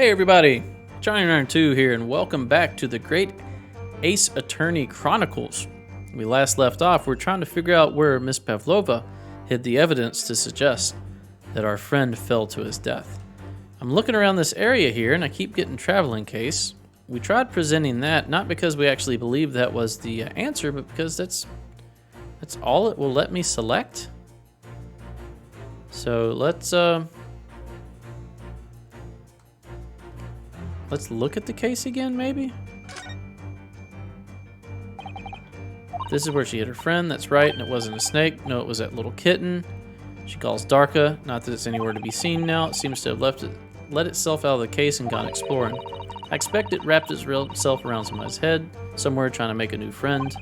Hey everybody, Johnny 92 here, and welcome back to the Great Ace Attorney Chronicles. When we last left off, we're trying to figure out where Miss Pavlova hid the evidence to suggest that our friend fell to his death. I'm looking around this area here, and I keep getting traveling case. We tried presenting that, not because we actually believe that was the answer, but because that's all it will let me select. So let's look at the case again, maybe? This is where she hit her friend, that's right, and it wasn't a snake. No, it was that little kitten. She calls Darka, not that it's anywhere to be seen now. It seems to have let itself out of the case and gone exploring. I expect it wrapped itself around somebody's head, somewhere trying to make a new friend.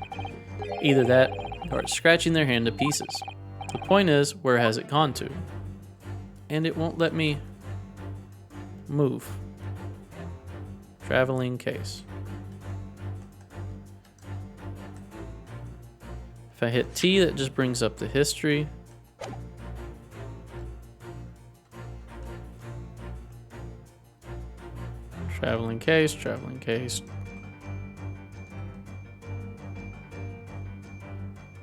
Either that, or it's scratching their hand to pieces. The point is, where has it gone to? And it won't let me move. Traveling case. If I hit T, that just brings up the history. Traveling case, traveling case.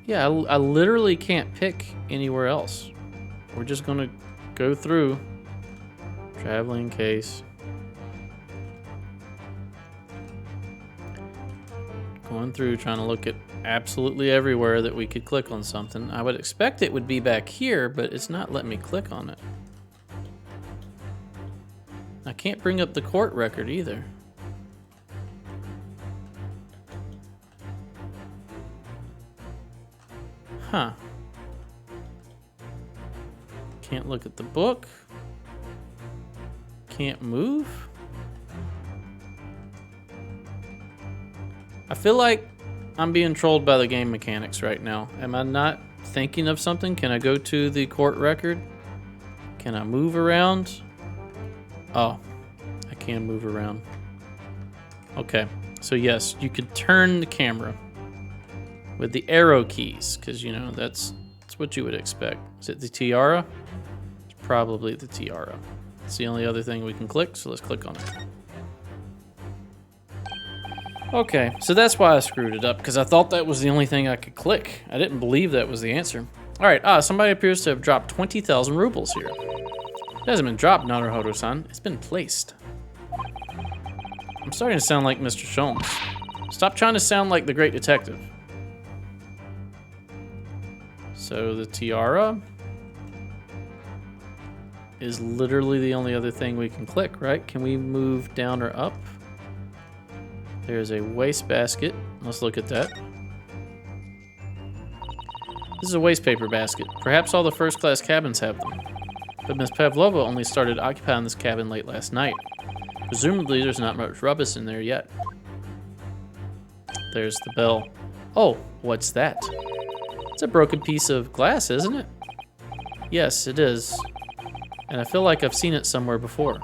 Yeah, I literally can't pick anywhere else. We're just gonna go through traveling case. Going through, trying to look at absolutely everywhere that we could click on something. I would expect it would be back here, but it's not letting me click on it. I can't bring up the court record either. Huh. Can't look at the book. Can't move. I feel like I'm being trolled by the game mechanics right now. Am I not thinking of something? Can I go to the court record? Can I move around? Oh, I can move around. Okay, so yes, you could turn the camera with the arrow keys, because you know that's what you would expect. Is it the tiara? It's probably the tiara. It's the only other thing we can click, so let's click on it. Okay, so that's why I screwed it up, because I thought that was the only thing I could click. I didn't believe that was the answer. All right, somebody appears to have dropped 20,000 rubles here. It hasn't been dropped, Naruhodo-san. It's been placed. I'm starting to sound like Mr. Sholmes. Stop trying to sound like the great detective. So the tiara is literally the only other thing we can click, right? Can we move down or up? There's a wastebasket. Let's look at that. This is a waste paper basket. Perhaps all the first-class cabins have them. But Miss Pavlova only started occupying this cabin late last night. Presumably, there's not much rubbish in there yet. There's the bell. Oh, what's that? It's a broken piece of glass, isn't it? Yes, it is. And I feel like I've seen it somewhere before.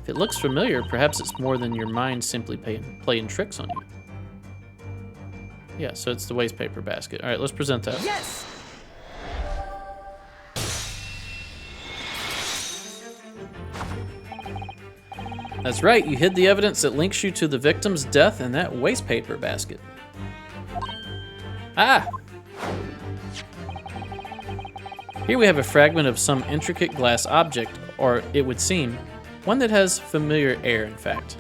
If it looks familiar, perhaps it's more than your mind simply playing tricks on you. Yeah, so it's the waste paper basket. All right, let's present that. Yes! That's right, you hid the evidence that links you to the victim's death in that waste paper basket. Ah! Here we have a fragment of some intricate glass object, or it would seem, one that has familiar air, in fact.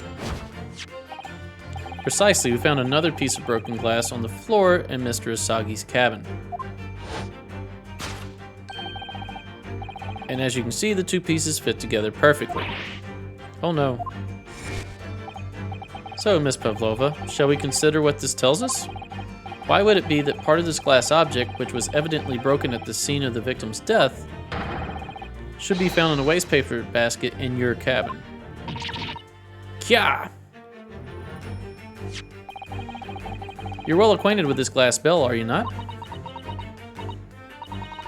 Precisely, we found another piece of broken glass on the floor in Mr. Asagi's cabin. And as you can see, the two pieces fit together perfectly. Oh no. So, Miss Pavlova, shall we consider what this tells us? Why would it be that part of this glass object, which was evidently broken at the scene of the victim's death, should be found in a waste paper basket in your cabin? Kya! You're well acquainted with this glass bell, are you not?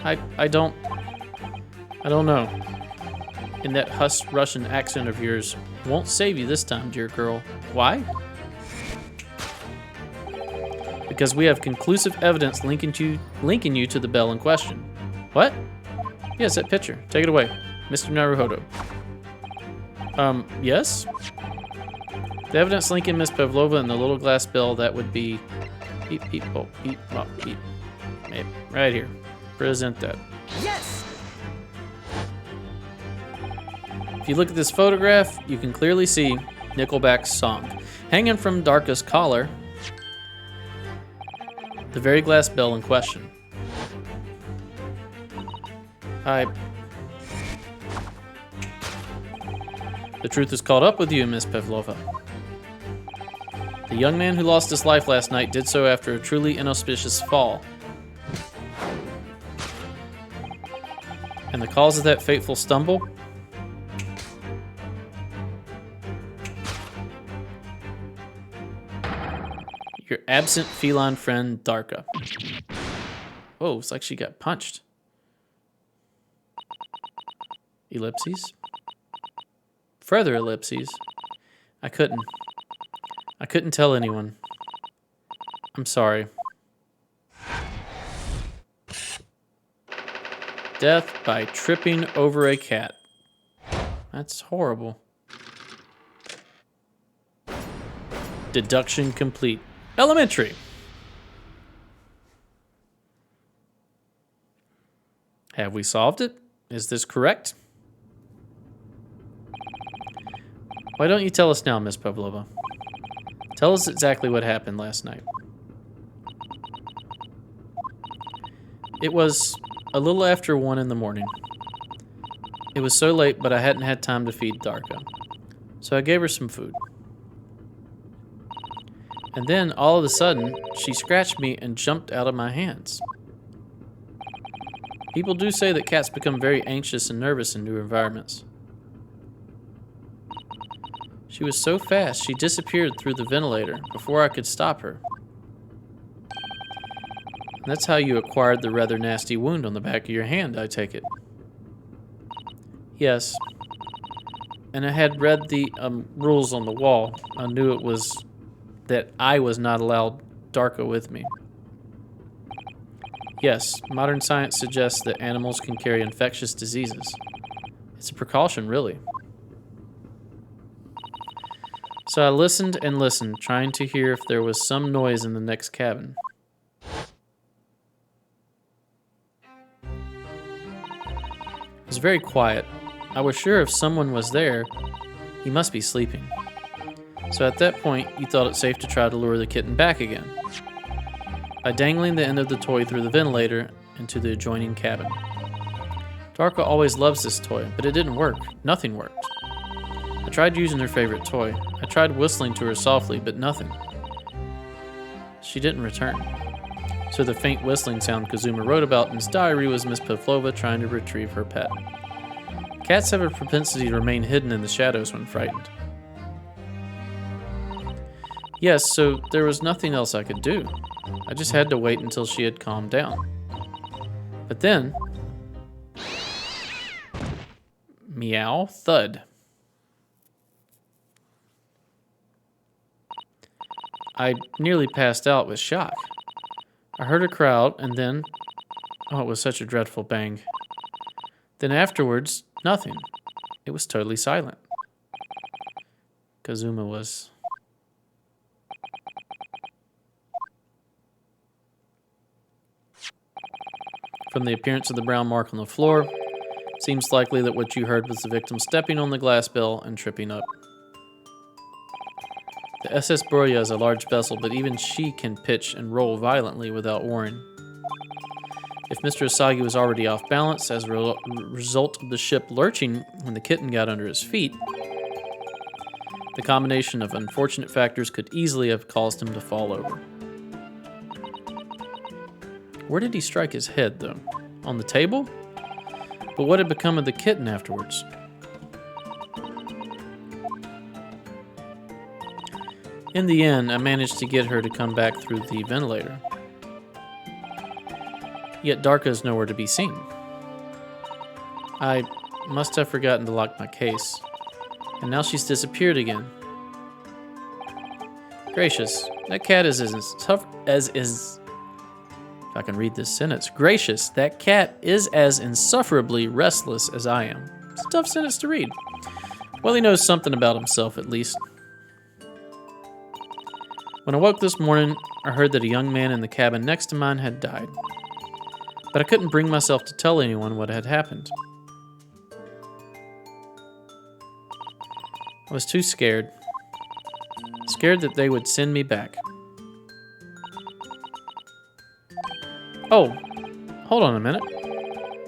I don't know. And that hush Russian accent of yours won't save you this time, dear girl. Why? Because we have conclusive evidence linking you to the bell in question. What? Yes, that picture. Take it away, Mr. Naruhodo. Yes? The evidence linking Miss Pavlova and the little glass bell, that would be... Beep, beep, oh, beep, oh, beep. Maybe. Right here. Present that. Yes! If you look at this photograph, you can clearly see Nickelback's song. Hanging from Darka's collar, the very glass bell in question. The truth is caught up with you, Miss Pavlova. The young man who lost his life last night did so after a truly inauspicious fall. And the cause of that fateful stumble? Your absent feline friend, Darka. Whoa, it's like she got punched. Ellipses. Further ellipses. I couldn't tell anyone. I'm sorry. Death by tripping over a cat. That's horrible. Deduction complete. Elementary. Have we solved it? Is this correct? Why don't you tell us now, Miss Pavlova? Tell us exactly what happened last night. It was a little after 1 in the morning. It was so late, but I hadn't had time to feed Darka. So I gave her some food. And then, all of a sudden, she scratched me and jumped out of my hands. People do say that cats become very anxious and nervous in new environments. She was so fast, she disappeared through the ventilator before I could stop her. And that's how you acquired the rather nasty wound on the back of your hand, I take it. Yes. And I had read the rules on the wall. I knew it was that I was not allowed Darka with me. Yes, modern science suggests that animals can carry infectious diseases. It's a precaution, really. So I listened and listened, trying to hear if there was some noise in the next cabin. It was very quiet. I was sure if someone was there, he must be sleeping. So at that point, you thought it safe to try to lure the kitten back again by dangling the end of the toy through the ventilator into the adjoining cabin. Darka always loves this toy, but it didn't work. Nothing worked. I tried using her favorite toy. I tried whistling to her softly, but nothing. She didn't return. So the faint whistling sound Kazuma wrote about in his diary was Miss Pavlova trying to retrieve her pet. Cats have a propensity to remain hidden in the shadows when frightened. Yes, so there was nothing else I could do. I just had to wait until she had calmed down. But then... meow, thud. I nearly passed out with shock. I heard a cry out, and then... oh, it was such a dreadful bang. Then afterwards, nothing. It was totally silent. Kazuma was... From the appearance of the brown mark on the floor, it seems likely that what you heard was the victim stepping on the glass bell and tripping up. The SS Broya is a large vessel, but even she can pitch and roll violently without warning. If Mr. Asagi was already off balance as a result of the ship lurching when the kitten got under his feet, the combination of unfortunate factors could easily have caused him to fall over. Where did he strike his head, though? On the table? But what had become of the kitten afterwards? In the end, I managed to get her to come back through the ventilator. Yet Darka is nowhere to be seen. I must have forgotten to lock my case. And now she's disappeared again. Gracious, that cat is if I can read this sentence. Gracious, that cat is as insufferably restless as I am. It's a tough sentence to read. Well, he knows something about himself, at least. When I woke this morning, I heard that a young man in the cabin next to mine had died. But I couldn't bring myself to tell anyone what had happened. I was too scared. Scared that they would send me back. Oh, hold on a minute.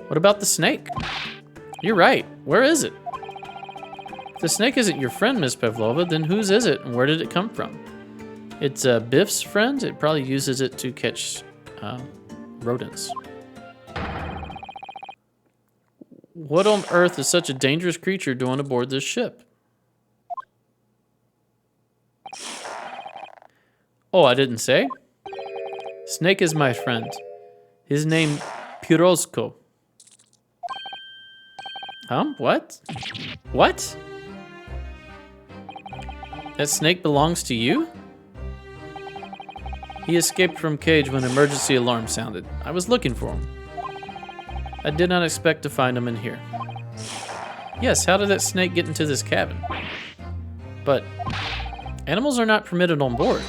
What about the snake? You're right. Where is it? If the snake isn't your friend, Miss Pavlova, then whose is it and where did it come from? It's Biff's friend. It probably uses it to catch rodents. What on earth is such a dangerous creature doing aboard this ship? Oh, I didn't say? Snake is my friend. His name, Pirozko. What? What? That snake belongs to you? He escaped from cage when emergency alarm sounded. I was looking for him. I did not expect to find him in here. Yes, how did that snake get into this cabin? But animals are not permitted on board.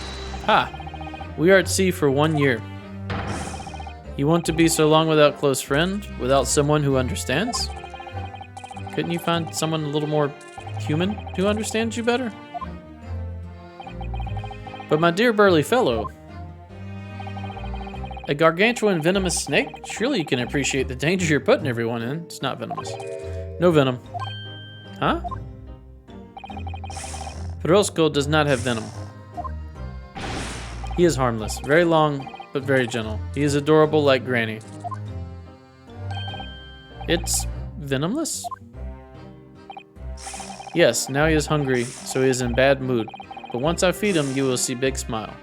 We are at sea for 1 year. You want to be so long without close friend, without someone who understands? Couldn't you find someone a little more human who understands you better? But my dear burly fellow, a gargantuan venomous snake? Surely you can appreciate the danger you're putting everyone in. It's not venomous. No venom. Huh? Pirozko does not have venom. He is harmless. Very long, but very gentle. He is adorable like Granny. It's venomless? Yes, now he is hungry, so he is in bad mood. But once I feed him, you will see big smile.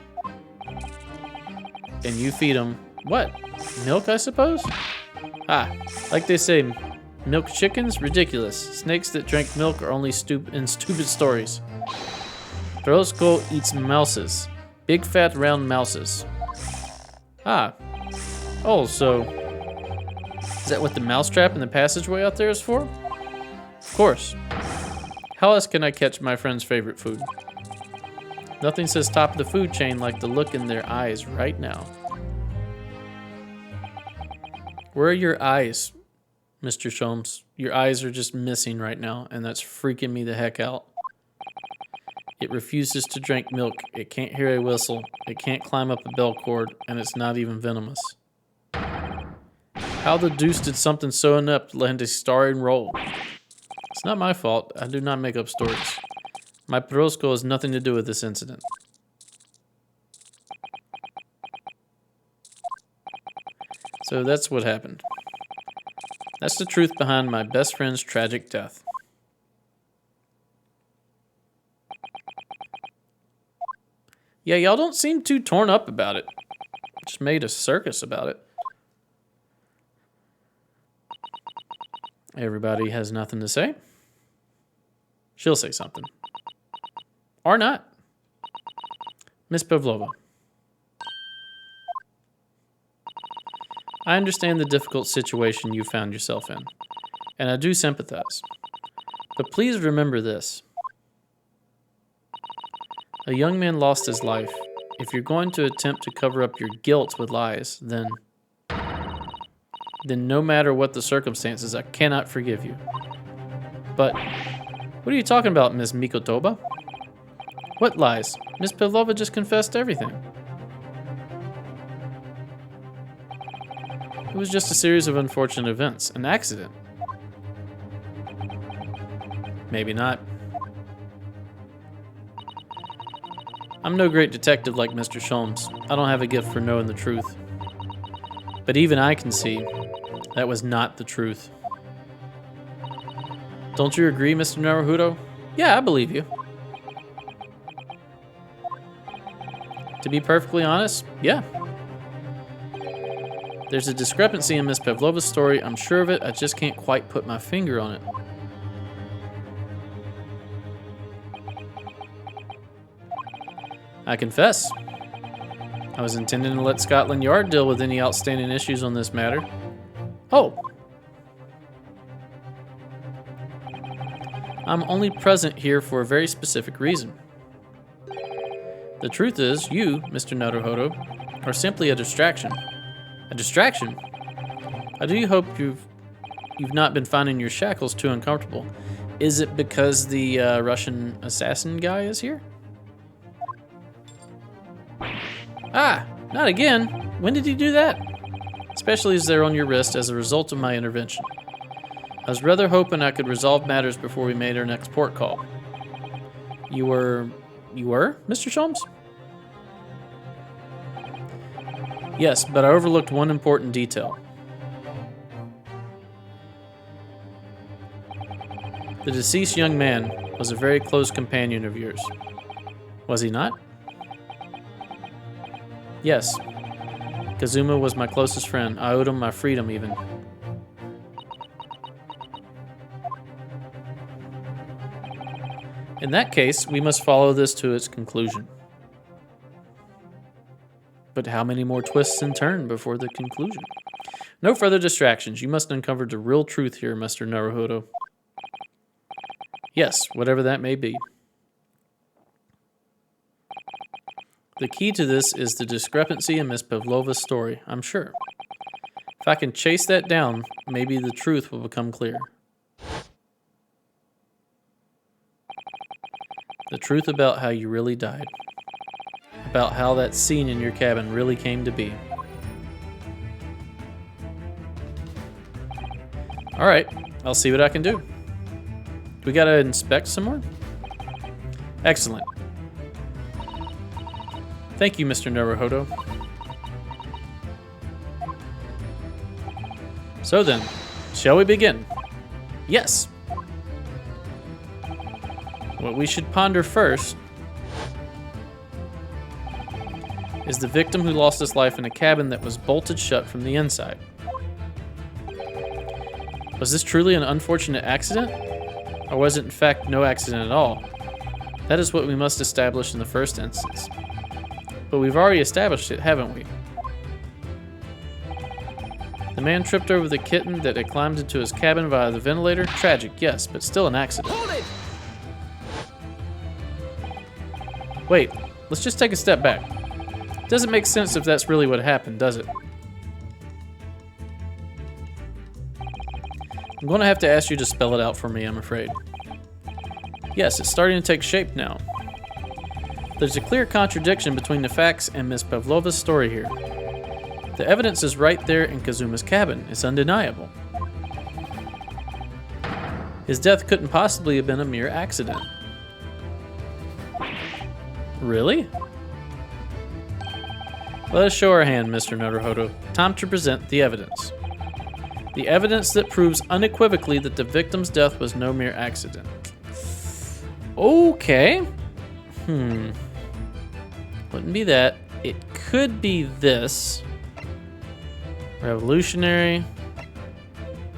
And you feed him what? Milk, I suppose? Like they say, milk chickens? Ridiculous. Snakes that drank milk are only in stupid stories. Pirozko eats mouses. Big fat round mouses. Oh, so is that what the mousetrap in the passageway out there is for? Of course. How else can I catch my friend's favorite food? Nothing says top of the food chain like the look in their eyes right now. Where are your eyes, Mr. Sholmes? Your eyes are just missing right now, and that's freaking me the heck out. It refuses to drink milk. It can't hear a whistle. It can't climb up a bell cord, and it's not even venomous. How the deuce did something so inept land a starring role? It's not my fault. I do not make up stories. My Pirozko has nothing to do with this incident. So that's what happened. That's the truth behind my best friend's tragic death. Yeah, y'all don't seem too torn up about it. Just made a circus about it. Everybody has nothing to say. She'll say something. Or not. Miss Pavlova. I understand the difficult situation you found yourself in, and I do sympathize. But please remember this. A young man lost his life. If you're going to attempt to cover up your guilt with lies, then no matter what the circumstances, I cannot forgive you. But what are you talking about, Miss Mikotoba? What lies? Miss Pavlova just confessed everything. It was just a series of unfortunate events, an accident. Maybe not. I'm no great detective like Mr. Sholmes. I don't have a gift for knowing the truth. But even I can see that was not the truth. Don't you agree, Mr. Naruhodo? Yeah, I believe you. To be perfectly honest, yeah. There's a discrepancy in Miss Pavlova's story. I'm sure of it. I just can't quite put my finger on it. I confess. I was intending to let Scotland Yard deal with any outstanding issues on this matter. Oh. I'm only present here for a very specific reason. The truth is, you, Mr. Naruhodo, are simply a distraction. A distraction? I do hope you've not been finding your shackles too uncomfortable. Is it because the Russian assassin guy is here? Ah, not again. When did he do that? Especially as they're on your wrist as a result of my intervention. I was rather hoping I could resolve matters before we made our next port call. You were, Mr. Sholmes? Yes, but I overlooked one important detail. The deceased young man was a very close companion of yours. Was he not? Yes. Kazuma was my closest friend. I owed him my freedom, even. In that case, we must follow this to its conclusion. But how many more twists and turns before the conclusion? No further distractions. You must uncover the real truth here, Mr. Naruhodo. Yes, whatever that may be. The key to this is the discrepancy in Miss Pavlova's story, I'm sure. If I can chase that down, maybe the truth will become clear. The truth about how you really died. About how that scene in your cabin really came to be. Alright, I'll see what I can do. We gotta inspect some more? Excellent. Thank you, Mr. Naruhodo. So then, shall we begin? Yes. What we should ponder first is the victim who lost his life in a cabin that was bolted shut from the inside. Was this truly an unfortunate accident? Or was it in fact no accident at all? That is what we must establish in the first instance. But we've already established it, haven't we? The man tripped over the kitten that had climbed into his cabin via the ventilator. Tragic, yes, but still an accident. Hold it! Wait, let's just take a step back. Doesn't make sense if that's really what happened, does it? I'm going to have to ask you to spell it out for me, I'm afraid. Yes, it's starting to take shape now. There's a clear contradiction between the facts and Miss Pavlova's story here. The evidence is right there in Kazuma's cabin. It's undeniable. His death couldn't possibly have been a mere accident. Really? Let us show our hand, Mr. Naruhodo. Time to present the evidence. The evidence that proves unequivocally that the victim's death was no mere accident. Okay. Wouldn't be that. It could be this. Revolutionary.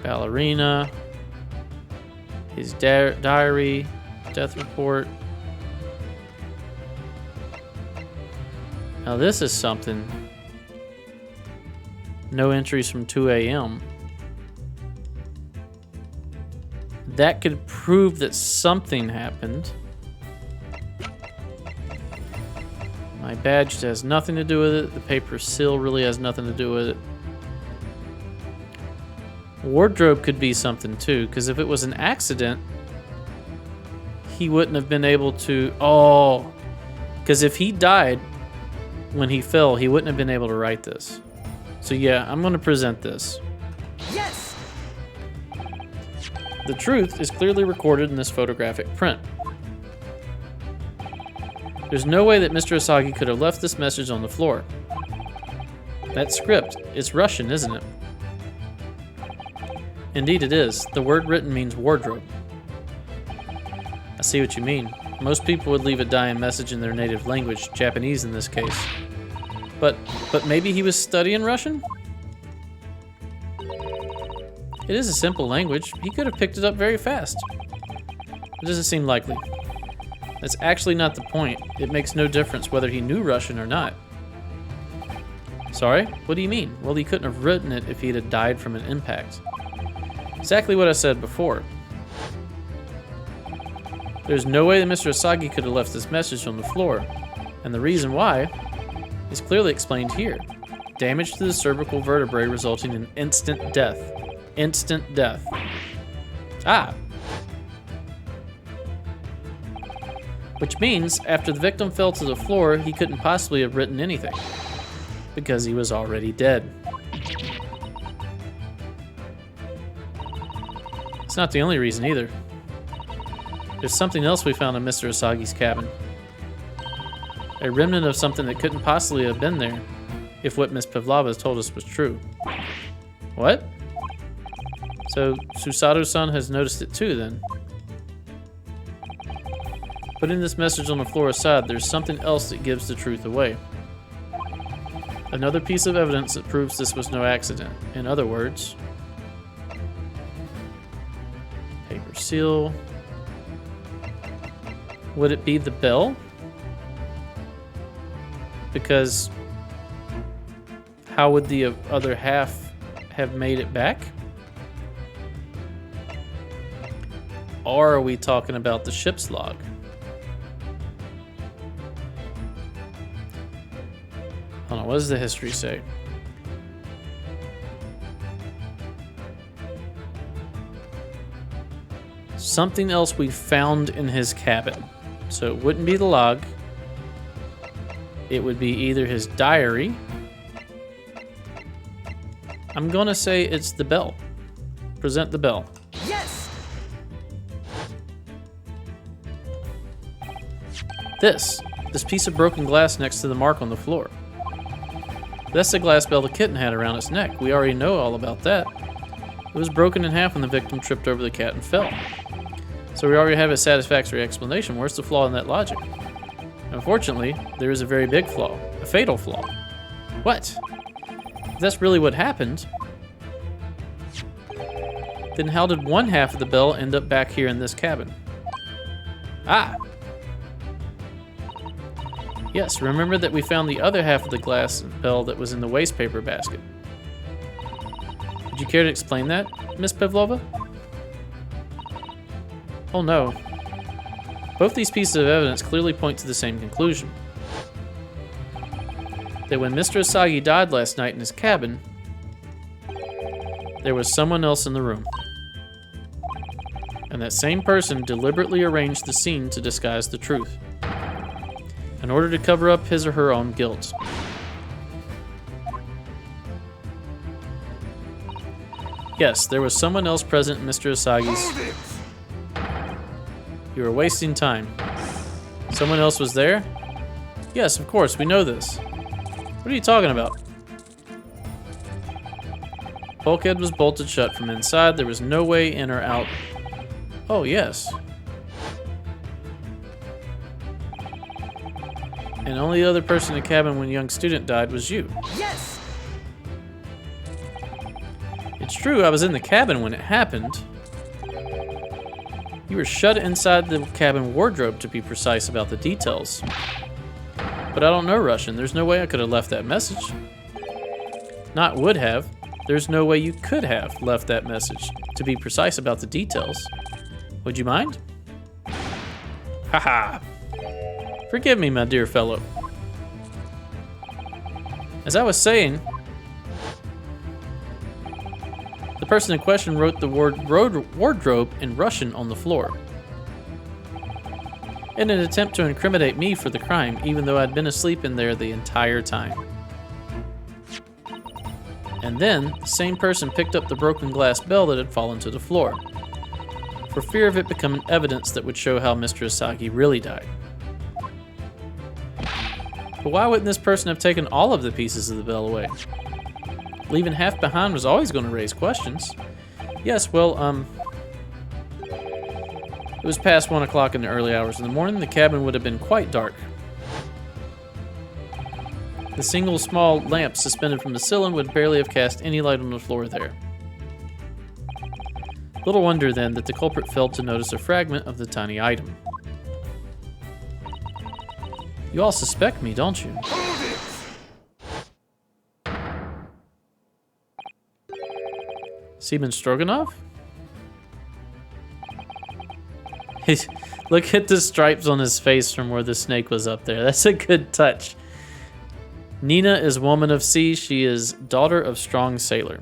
Ballerina. His diary. Death report. Now this is something. No entries from 2 a.m. That could prove that something happened. My badge has nothing to do with it. The paper seal really has nothing to do with it. Wardrobe could be something too, because if it was an accident, he wouldn't have been able to... Oh, because if he died when he fell, he wouldn't have been able to write this. So yeah, I'm going to present this. Yes! The truth is clearly recorded in this photographic print. There's no way that Mr. Asagi could have left this message on the floor. That script, it's Russian, isn't it? Indeed it is. The word written means wardrobe. I see what you mean. Most people would leave a dying message in their native language, Japanese in this case. But maybe he was studying Russian? It is a simple language. He could have picked it up very fast. It doesn't seem likely. That's actually not the point. It makes no difference whether he knew Russian or not. Sorry? What do you mean? Well, he couldn't have written it if he had died from an impact. Exactly what I said before. There's no way that Mr. Asagi could have left this message on the floor, and the reason why is clearly explained here. Damage to the cervical vertebrae resulting in instant death. Instant death. Ah. Which means, after the victim fell to the floor, he couldn't possibly have written anything, because he was already dead. It's not the only reason either. There's something else we found in Mr. Asagi's cabin. A remnant of something that couldn't possibly have been there if what Miss Pavlova told us was true. What? So Susato-san has noticed it too then. Putting this message on the floor aside, there's something else that gives the truth away. Another piece of evidence that proves this was no accident. In other words, paper seal. Would it be the bell? Because how would the other half have made it back? Or are we talking about the ship's log? Hold on, what does the history say? Something else we found in his cabin. So it wouldn't be the log. It would be either his diary. I'm gonna say it's the bell. Present the bell. Yes! This piece of broken glass next to the mark on the floor. That's the glass bell the kitten had around its neck. We already know all about that. It was broken in half when the victim tripped over the cat and fell. So we already have a satisfactory explanation. Where's the flaw in that logic? Unfortunately, there is a very big flaw. A fatal flaw. What? If that's really what happened, then how did one half of the bell end up back here in this cabin? Ah! Yes, remember that we found the other half of the glass bell that was in the waste paper basket. Would you care to explain that, Miss Pavlova? Oh no. Both these pieces of evidence clearly point to the same conclusion. That when Mr. Asagi died last night in his cabin, there was someone else in the room. And that same person deliberately arranged the scene to disguise the truth, in order to cover up his or her own guilt. Yes, there was someone else present in Mr. Asagi's... You were wasting time. Someone else was there? Yes, of course, we know this. What are you talking about? Bulkhead was bolted shut from inside. There was no way in or out. Oh, yes. And only the other person in the cabin when a young student died was you. Yes! It's true, I was in the cabin when it happened. You were shut inside the cabin wardrobe, to be precise about the details. But I don't know Russian. There's no way I could have left that message. Not would have. There's no way you could have left that message, to be precise about the details. Would you mind? Haha. Forgive me, my dear fellow. As I was saying, the person in question wrote the word wardrobe in Russian on the floor, in an attempt to incriminate me for the crime, even though I'd been asleep in there the entire time. And then, the same person picked up the broken glass bell that had fallen to the floor, for fear of it becoming evidence that would show how Mr. Asagi really died. But why wouldn't this person have taken all of the pieces of the bell away? Leaving half behind was always going to raise questions. Yes, well, it was past 1 o'clock in the early hours of the morning. The cabin would have been quite dark. The single small lamp suspended from the ceiling would barely have cast any light on the floor there. Little wonder, then, that the culprit failed to notice a fragment of the tiny item. You all suspect me, don't you? Seaman Stroganoff? Look at the stripes on his face from where the snake was up there. That's a good touch. Nina is woman of sea. She is daughter of strong sailor.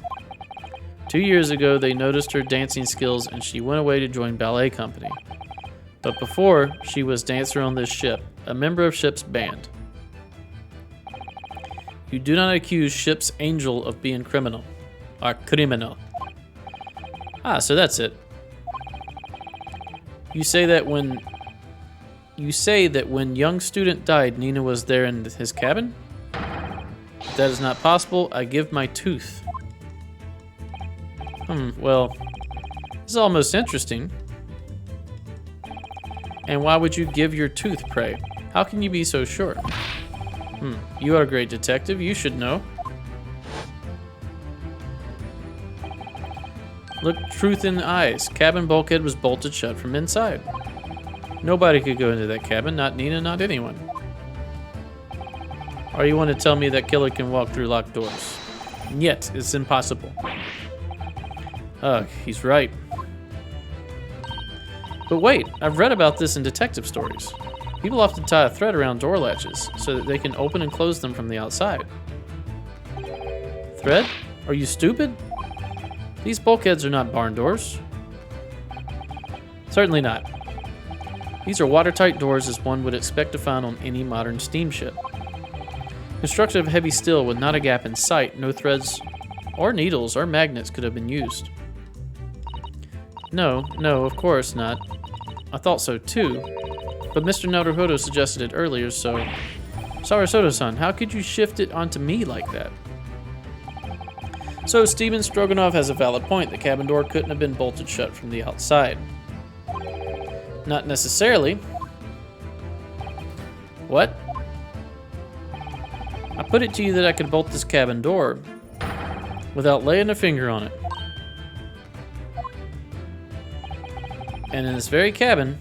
2 years ago, they noticed her dancing skills and she went away to join ballet company. But before, she was dancer on this ship, a member of ship's band. You do not accuse ship's angel of being criminal. Or criminal. Ah, so that's it. You say that when young student died, Nina was there in his cabin? If that is not possible, I give my tooth. Well, this is almost interesting. And why would you give your tooth, pray? How can you be so sure? You are a great detective. You should know. Look truth in the eyes. Cabin bulkhead was bolted shut from inside. Nobody could go into that cabin. Not Nina, not anyone. Or you want to tell me that killer can walk through locked doors? Yet, it's impossible. Ugh, he's right. But wait, I've read about this in detective stories. People often tie a thread around door latches so that they can open and close them from the outside. Thread? Are you stupid? These bulkheads are not barn doors. Certainly not. These are watertight doors as one would expect to find on any modern steamship. Construction of heavy steel with not a gap in sight, no threads or needles or magnets could have been used. No, of course not. I thought so too. But Mr. Naruhodo suggested it earlier, so... Sarasoto-san, how could you shift it onto me like that? So Steven Stroganoff has a valid point. The cabin door couldn't have been bolted shut from the outside. Not necessarily. What? I put it to you that I could bolt this cabin door without laying a finger on it. And in this very cabin,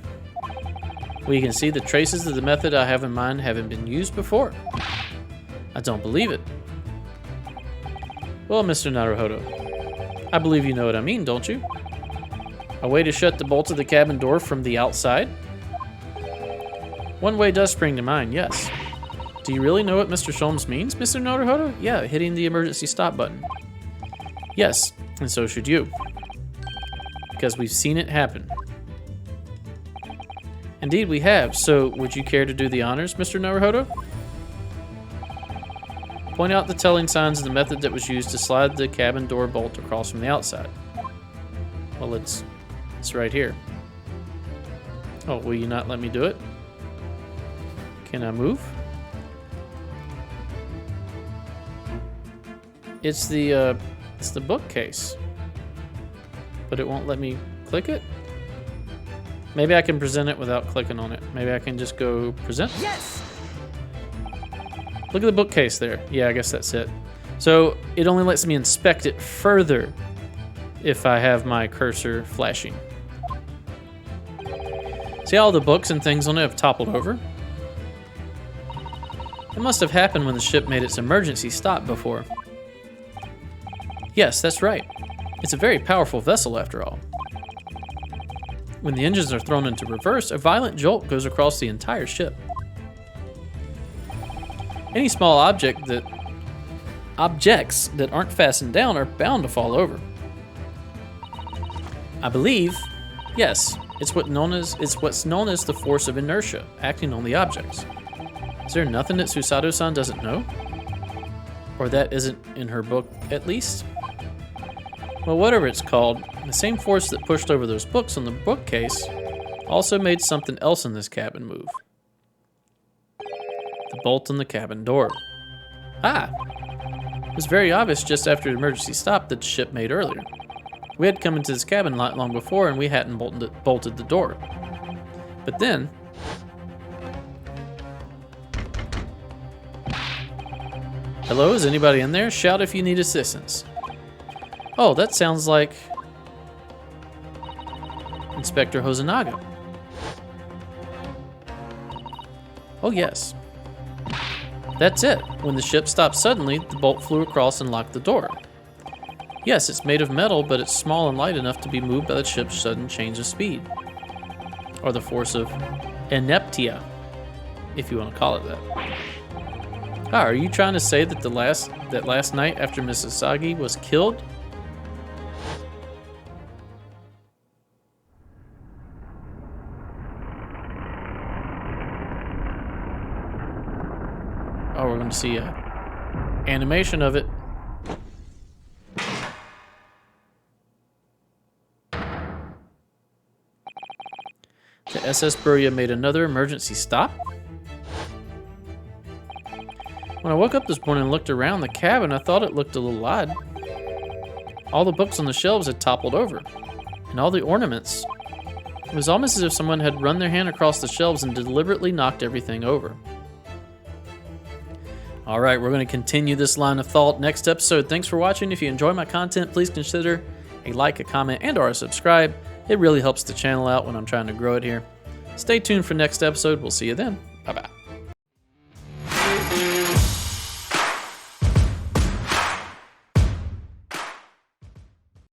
we can see the traces of the method I have in mind having been used before. I don't believe it. Well, Mr. Naruhodo, I believe you know what I mean, don't you? A way to shut the bolt of the cabin door from the outside? One way does spring to mind, yes. Do you really know what Mr. Sholmes means, Mr. Naruhodo? Yeah, hitting the emergency stop button. Yes, and so should you. Because we've seen it happen. Indeed, we have. So, would you care to do the honors, Mr. Naruhodo? Point out the telling signs of the method that was used to slide the cabin door bolt across from the outside. Well, it's right here. Oh, will you not let me do it? Can I move? It's the bookcase. But it won't let me click it? Maybe I can present it without clicking on it. Maybe I can just go present. Yes! Look at the bookcase there. Yeah, I guess that's it. So it only lets me inspect it further if I have my cursor flashing. See how all the books and things on it have toppled over? It must have happened when the ship made its emergency stop before. Yes, that's right. It's a very powerful vessel after all. When the engines are thrown into reverse, a violent jolt goes across the entire ship. Any small objects that aren't fastened down are bound to fall over. I believe, yes, it's what's known as the force of inertia acting on the objects. Is there nothing that Susato-san doesn't know? Or that isn't in her book, at least? Well, whatever it's called, the same force that pushed over those books on the bookcase also made something else in this cabin move. The bolt on the cabin door. Ah! It was very obvious just after the emergency stop that the ship made earlier. We had come into this cabin not long before and we hadn't bolted the door. But then... Hello, is anybody in there? Shout if you need assistance. Oh, that sounds like Inspector Hosonaga. Oh, yes. That's it. When the ship stopped suddenly, the bolt flew across and locked the door. Yes, it's made of metal, but it's small and light enough to be moved by the ship's sudden change of speed. or the force of inertia, if you want to call it that. Ah, are you trying to say that last night after Misasagi was killed? Oh, we're going to see a animation of it. The SS Burya made another emergency stop? When I woke up this morning and looked around the cabin, I thought it looked a little odd. All the books on the shelves had toppled over, and all the ornaments. It was almost as if someone had run their hand across the shelves and deliberately knocked everything over. All right, we're going to continue this line of thought next episode. Thanks for watching. If you enjoy my content, please consider a like, a comment, and/or a subscribe. It really helps the channel out when I'm trying to grow it here. Stay tuned for next episode. We'll see you then.